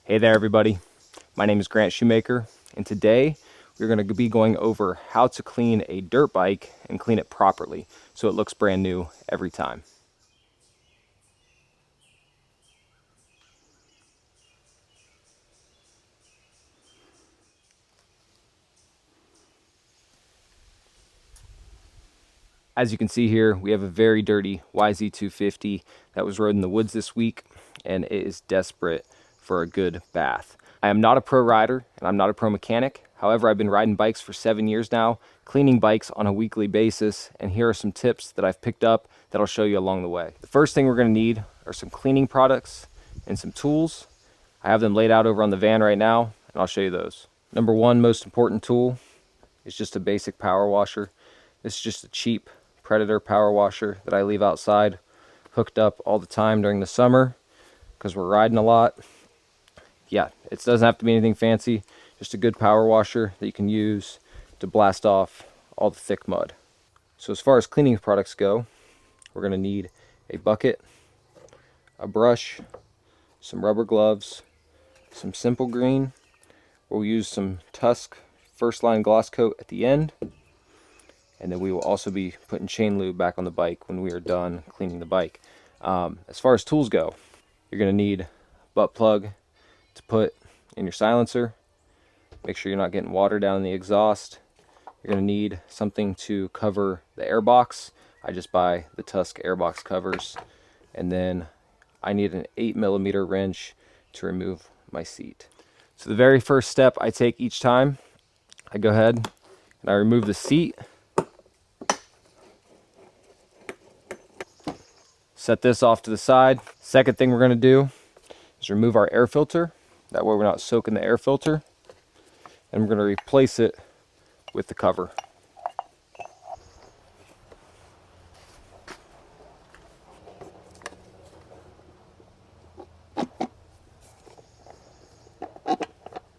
Hey there everybody, my name is Grant Shoemaker, and today we're going to be going over how to clean a dirt bike and clean it properly so it looks brand new every time. As you can see here, we have a very dirty YZ250 that was rode in the woods this week, and it is desperate for a good bath. I am not a pro rider and I'm not a pro mechanic. However, I've been riding bikes for 7 years now, cleaning bikes on a weekly basis, and here are some tips that I've picked up that I'll show you along the way. The first thing we're going to need are some cleaning products and some tools. I have them laid out over on the van right now, and I'll show you those. Number one most important tool is just a basic power washer. This is just a cheap Predator power washer that I leave outside hooked up all the time during the summer because we're riding a lot. Yeah, it doesn't have to be anything fancy, just a good power washer that you can use to blast off all the thick mud. So as far as cleaning products go, we're going to need a bucket, a brush, some rubber gloves, some Simple Green. We'll use some Tusk First Line Gloss Coat at the end, and then we will also be putting chain lube back on the bike when we are done cleaning the bike. As far as tools go, you're going to need a butt plug to put in your silencer. Make sure you're not getting water down in the exhaust. You're going to need something to cover the airbox. I just buy the Tusk airbox covers. And then I need an 8mm wrench to remove my seat. So the very first step I take each time, I go ahead and I remove the seat. Set this off to the side. Second thing we're going to do is remove our air filter. That way we're not soaking the air filter. And we're going to replace it with the cover.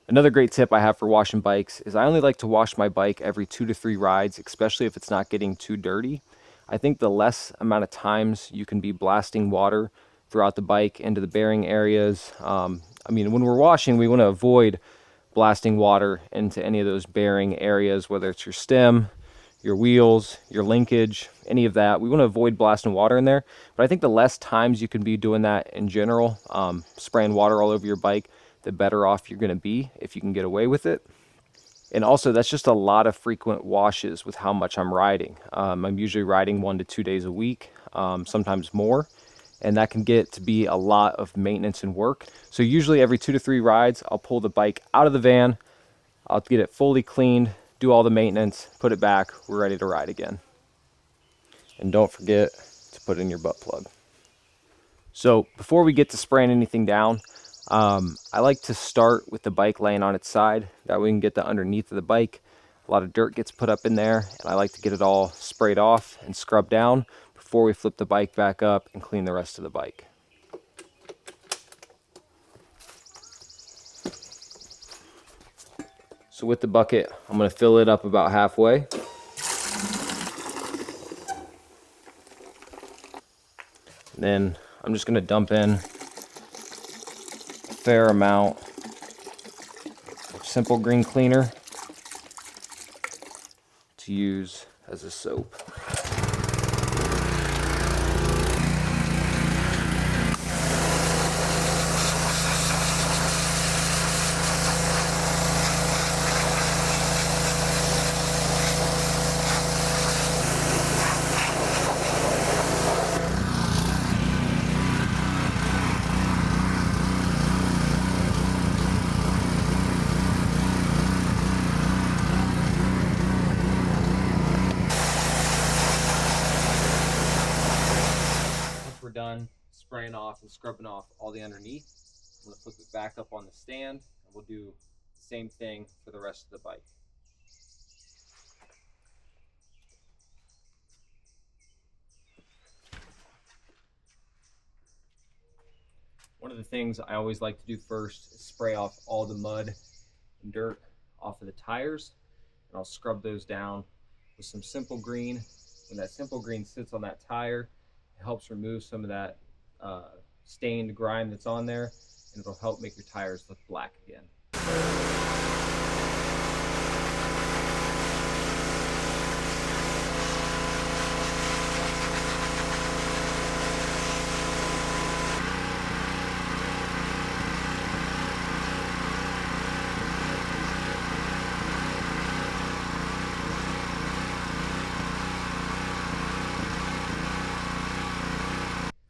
Another great tip I have for washing bikes is I only like to wash my bike every 2 to 3 rides, especially if it's not getting too dirty. I think the less amount of times you can be blasting water throughout the bike into the bearing areas. When we're washing, we want to avoid blasting water into any of those bearing areas, whether it's your stem, your wheels, your linkage, any of that. We want to avoid blasting water in there. But I think the less times you can be doing that in general, spraying water all over your bike, the better off you're going to be if you can get away with it. And also, that's just a lot of frequent washes with how much I'm riding. I'm usually riding 1 to 2 days a week, sometimes more. And that can get to be a lot of maintenance and work. So usually every 2 to 3 rides, I'll pull the bike out of the van, I'll get it fully cleaned, do all the maintenance, put it back, we're ready to ride again. And don't forget to put in your butt plug. So before we get to spraying anything down, I like to start with the bike laying on its side. That way we can get the underneath of the bike. A lot of dirt gets put up in there, and I like to get it all sprayed off and scrubbed down before we flip the bike back up and clean the rest of the bike. So with the bucket, I'm going to fill it up about halfway. And then I'm just going to dump in a fair amount of Simple Green cleaner to use as a soap. We're done spraying off and scrubbing off all the underneath. I'm going to flip it back up on the stand, and we'll do the same thing for the rest of the bike. One of the things I always like to do first is spray off all the mud and dirt off of the tires, and I'll scrub those down with some Simple Green. When that Simple Green sits on that tire, it helps remove some of that stained grime that's on there, and it'll help make your tires look black again.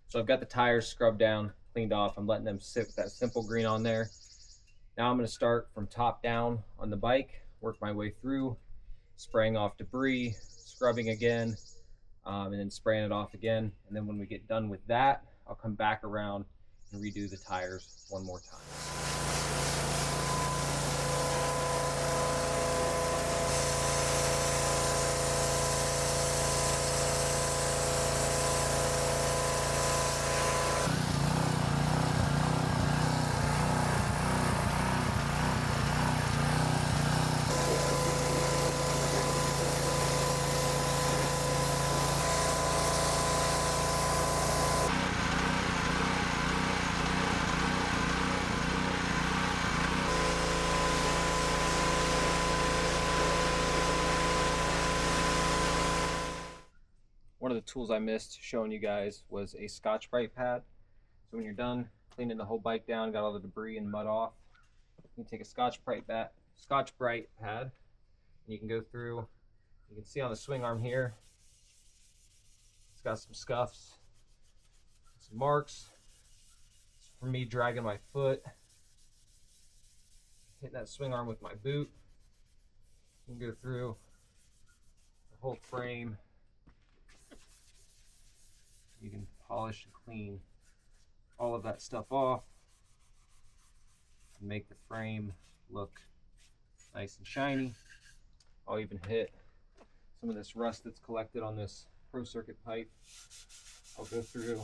So I've got the tires scrubbed down, cleaned off. I'm letting them sit with that simple green on there. Now I'm going to start from top down on the bike, work my way through, spraying off debris, scrubbing again, and then spraying it off again. And then when we get done with that, I'll come back around and redo the tires one more time. One of the tools I missed showing you guys was a Scotch-Brite pad. So when you're done cleaning the whole bike down, got all the debris and mud off, you can take a Scotch-Brite pad, and you can go through. You can see on the swing arm here, it's got some scuffs, some marks. It's from me dragging my foot, hitting that swing arm with my boot. You can go through the whole frame. You can polish and clean all of that stuff off and make the frame look nice and shiny. I'll even hit some of this rust that's collected on this Pro Circuit pipe. I'll go through,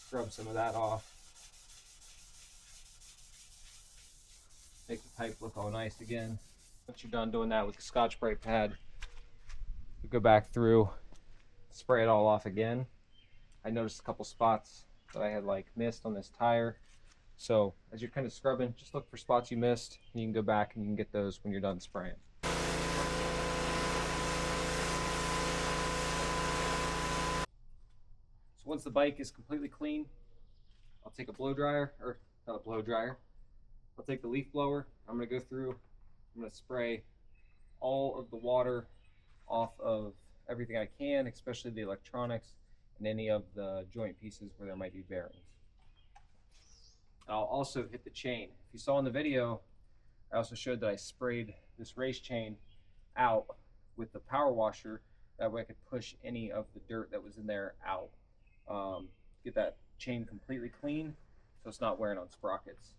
scrub some of that off, make the pipe look all nice again. Once you're done doing that with the Scotch-Brite pad, you go back through, spray it all off again. I noticed a couple spots that I had missed on this tire. So as you're kind of scrubbing, just look for spots you missed, and you can go back and you can get those when you're done spraying. So once the bike is completely clean, I'll take a blow dryer, or not a blow dryer, I'll take the leaf blower. I'm going to go through, I'm going to spray all of the water off of everything I can, especially the electronics and any of the joint pieces where there might be bearings. I'll also hit the chain. If you saw in the video, I also showed that I sprayed this race chain out with the power washer. That way I could push any of the dirt that was in there out. Get that chain completely clean so it's not wearing on sprockets.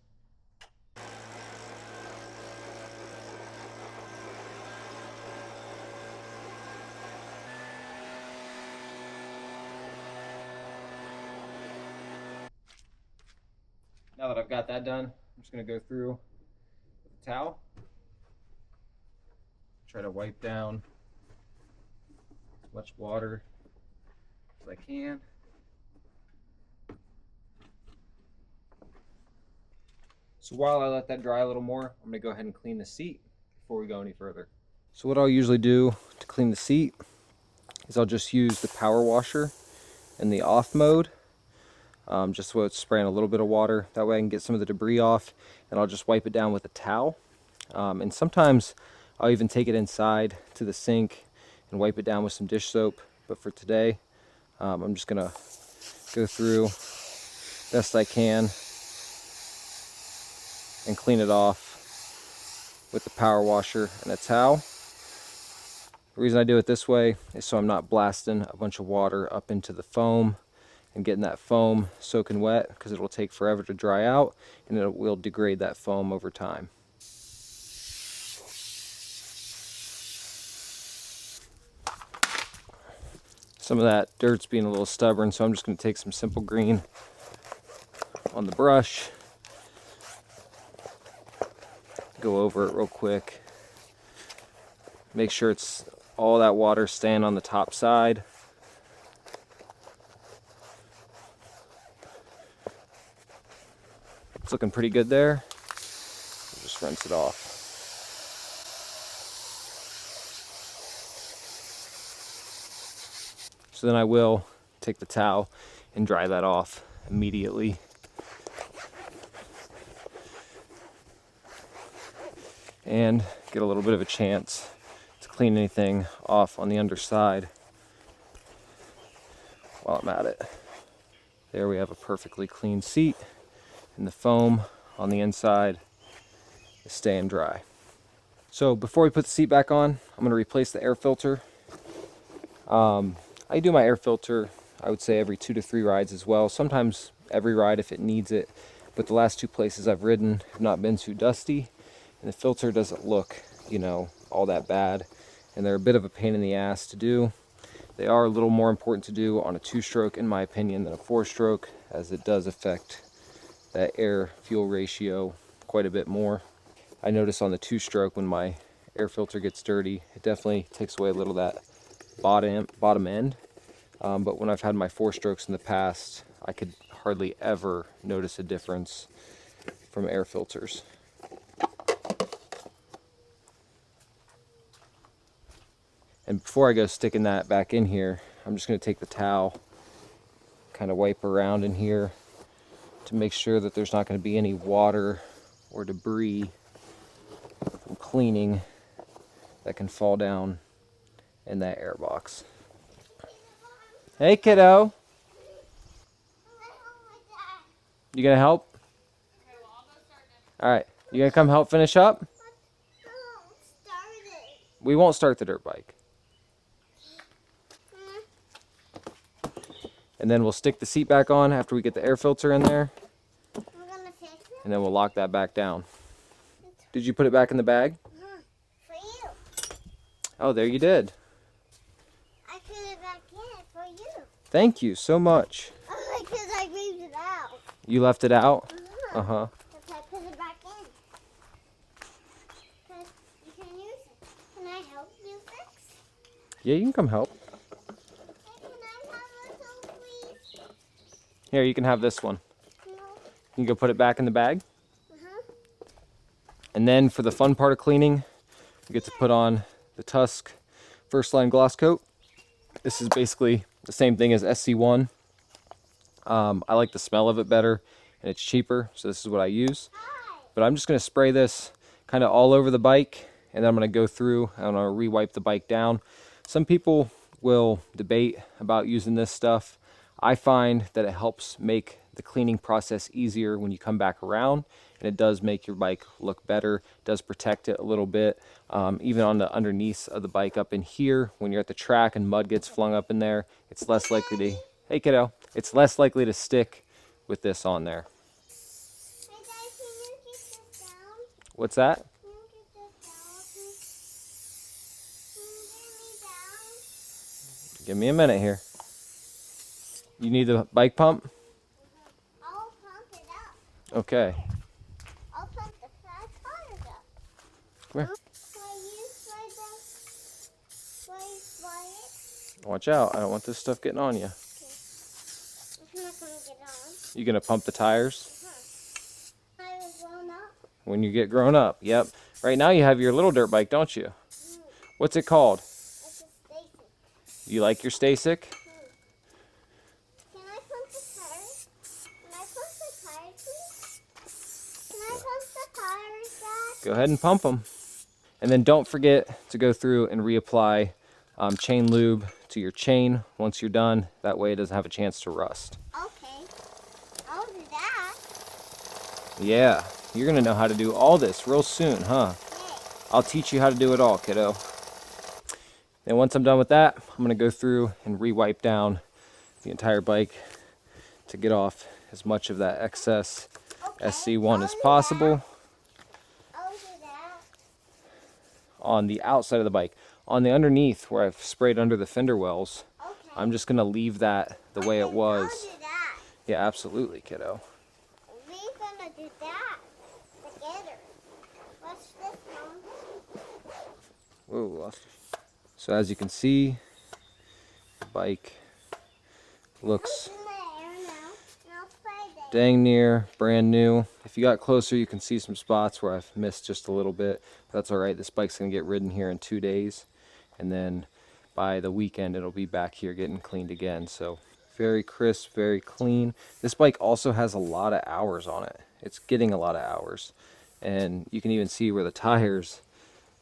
Now that I've got that done, I'm just going to go through with a towel, try to wipe down as much water as I can. So while I let that dry a little more, I'm going to go ahead and clean the seat before we go any further. So what I'll usually do to clean the seat is I'll just use the power washer in the off mode. Just so it's spraying a little bit of water. That way I can get some of the debris off, and I'll just wipe it down with a towel. And sometimes I'll even take it inside to the sink and wipe it down with some dish soap. But for today, I'm just going to go through best I can and clean it off with the power washer and a towel. The reason I do it this way is so I'm not blasting a bunch of water up into the foam and getting that foam soaking wet, because it will take forever to dry out and it will degrade that foam over time. Some of that dirt's being a little stubborn, so I'm just going to take some Simple Green on the brush, go over it real quick, make sure it's all that water staying on the top side. It's looking pretty good there. We'll just rinse it off. So then I will take the towel and dry that off immediately. And get a little bit of a chance to clean anything off on the underside while I'm at it. There we have a perfectly clean seat, and the foam on the inside is staying dry. So before we put the seat back on, I'm going to replace the air filter. I do my air filter, I would say, every 2 to 3 rides as well. Sometimes every ride if it needs it. But the last 2 places I've ridden have not been too dusty, and the filter doesn't look, all that bad. And they're a bit of a pain in the ass to do. They are a little more important to do on a 2-stroke, in my opinion, than a 4-stroke, as it does affect that air-fuel ratio quite a bit more. I notice on the 2-stroke, when my air filter gets dirty, it definitely takes away a little of that bottom end. But when I've had my 4-strokes in the past, I could hardly ever notice a difference from air filters. And before I go sticking that back in here, I'm just going to take the towel, kind of wipe around in here to make sure that there's not going to be any water or debris from cleaning that can fall down in that air box. Hey kiddo, you gonna help? All right, you gonna come help finish up? We won't start the dirt bike. And then we'll stick the seat back on after we get the air filter in there. And then we'll lock that back down. Did you put it back in the bag? For you. Oh, there you did. I put it back in for you. Thank you so much. Oh, because I moved it out. You left it out? Uh-huh. Because I put it back in. Because you can use it. Can I help you fix? Yeah, you can come help. Hey, can I have a little, please? Here, you can have this one. No. You can go put it back in the bag. Uh-huh. And then for the fun part of cleaning, we get to put on the Tusk First Line Gloss Coat. This is basically the same thing as SC1. I like the smell of it better, and it's cheaper, so this is what I use. But I'm just going to spray this kind of all over the bike, and then I'm going to go through and I'm going to re-wipe the bike down. Some people will debate about using this stuff. I find that it helps make the cleaning process easier when you come back around, and it does make your bike look better. It does protect it a little bit. Even on the underneath of the bike up in here, when you're at the track and mud gets flung up in there, it's less likely to, hey kiddo, it's less likely to stick with this on there. Hey, Dad, can you get this down? What's that? Can you get this down, please? Can you get me down? Give me a minute here. You need the bike pump? I'll pump it up. Okay. I'll pump the flat tires up. Come here. Will you slide down? Will you slide it? Watch out. I don't want this stuff getting on you. It's not going to get on. You gonna pump the tires? I was grown up. When you get grown up. Yep. Right now you have your little dirt bike, don't you? What's it called? It's a Stacy. You like your Stasic? Can I pump the tires? Can I pump the tires, please? Can I pump the tires, Dad? Go ahead and pump them. And then don't forget to go through and reapply chain lube to your chain once you're done. That way it doesn't have a chance to rust. Okay. I'll do that. Yeah, you're gonna know how to do all this real soon, huh? Okay. I'll teach you how to do it all, kiddo. Then once I'm done with that, I'm gonna go through and re-wipe down the entire bike to get off as much of that excess SC1 as possible I'll do that. on the outside of the bike. On the underneath, where I've sprayed under the fender wells, Okay. I'm just gonna leave that the way it was. I'll do that. Yeah, absolutely, kiddo. We're gonna do that together. What's this one? Whoa. So as you can see, the bike looks In the air now. And I'll spray dang near brand new. If you got closer, you can see some spots where I've missed just a little bit. That's all right. This bike's gonna get ridden here in 2 days, and then by the weekend it'll be back here getting cleaned again. So very crisp, very clean. This bike also has a lot of hours on it. It's getting a lot of hours, and you can even see where the tires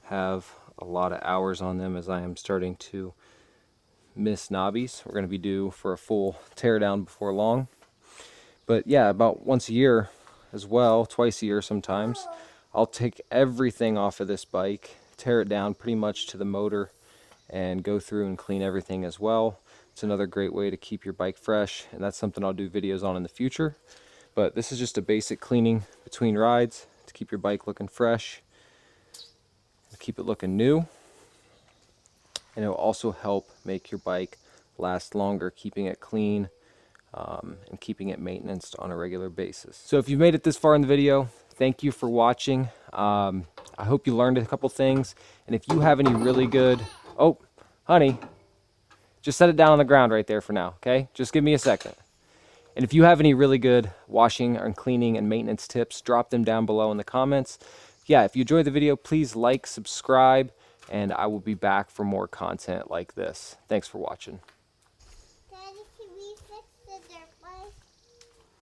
have a lot of hours on them as I am starting to miss knobbies. We're going to be due for a full tear down before long. But yeah, about once a year as well, twice a year sometimes, I'll take everything off of this bike, tear it down pretty much to the motor, and go through and clean everything as well. It's another great way to keep your bike fresh, and that's something I'll do videos on in the future. But this is just a basic cleaning between rides to keep your bike looking fresh, to keep it looking new. And it will also help make your bike last longer, keeping it clean and keeping it maintained on a regular basis. So if you've made it this far in the video, thank you for watching. I hope you learned a couple things. And if you have any really good... Oh, honey, just set it down on the ground right there for now, okay? Just give me a second. And if you have any really good washing and cleaning and maintenance tips, drop them down below in the comments. Yeah, if you enjoyed the video, please like, subscribe, and I will be back for more content like this. Thanks for watching.